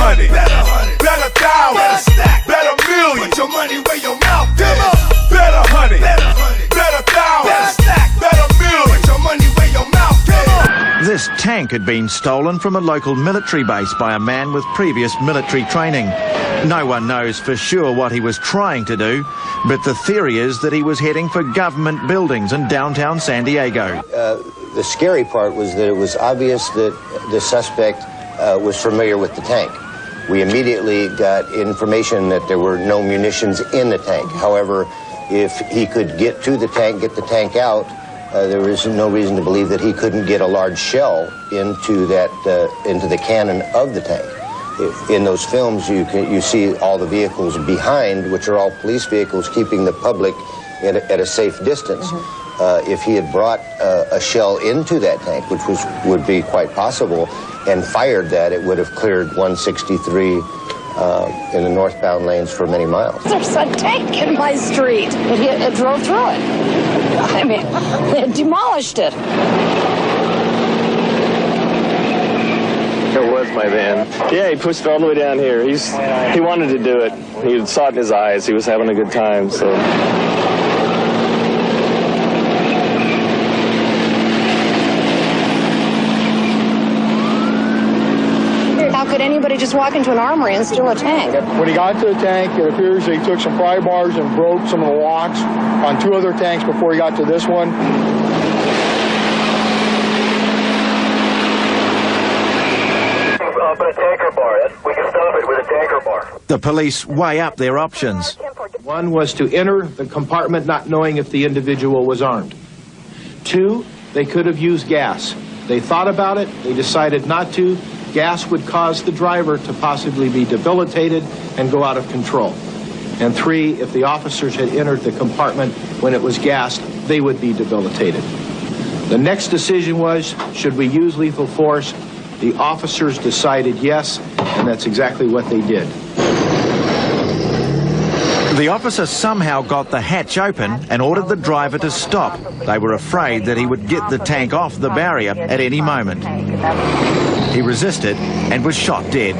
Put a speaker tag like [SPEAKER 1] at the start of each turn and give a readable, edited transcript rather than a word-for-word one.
[SPEAKER 1] 100, bet 1,000, bet a million. Put your money where your mouth is. Bet 100, bet 1,000, bet a million. Put your money where your mouth is.
[SPEAKER 2] This tank had been stolen from a local military base by a man with previous military training. No one knows for sure what he was trying to do, but the theory is that he was heading for government buildings in downtown San Diego.
[SPEAKER 3] The scary part was that it was obvious that the suspect was familiar with the tank. We immediately got information that there were no munitions in the tank. However, if he could get to the tank, get the tank out, there was no reason to believe that he couldn't get a large shell into the cannon of the tank. In those films, you see all the vehicles behind, which are all police vehicles, keeping the public at a safe distance. If he had brought a shell into that tank, which would be quite possible, and fired that, it would have cleared 163 in the northbound lanes for many miles.
[SPEAKER 4] There's a tank in my street. It drove through it. I mean, it demolished it.
[SPEAKER 5] It was my van. Yeah, he pushed it all the way down here. He wanted to do it. He saw it in his eyes. He was having a good time, so.
[SPEAKER 4] How could anybody just walk into an armory and steal a tank?
[SPEAKER 6] When he got to the tank, it appears that he took some pry bars and broke some of the locks on 2 other tanks before he got to this one.
[SPEAKER 7] Put a tanker bar. We can stop it with a tanker bar.
[SPEAKER 2] The police weigh up their options.
[SPEAKER 8] One was to enter the compartment not knowing if the individual was armed. 2, they could have used gas. They thought about it. They decided not to. Gas would cause the driver to possibly be debilitated and go out of control. And 3, if the officers had entered the compartment when it was gassed, they would be debilitated. The next decision was, should we use lethal force? The officers decided yes, and that's exactly what they did.
[SPEAKER 2] The officer somehow got the hatch open and ordered the driver to stop. They were afraid that he would get the tank off the barrier at any moment. He resisted and was shot dead.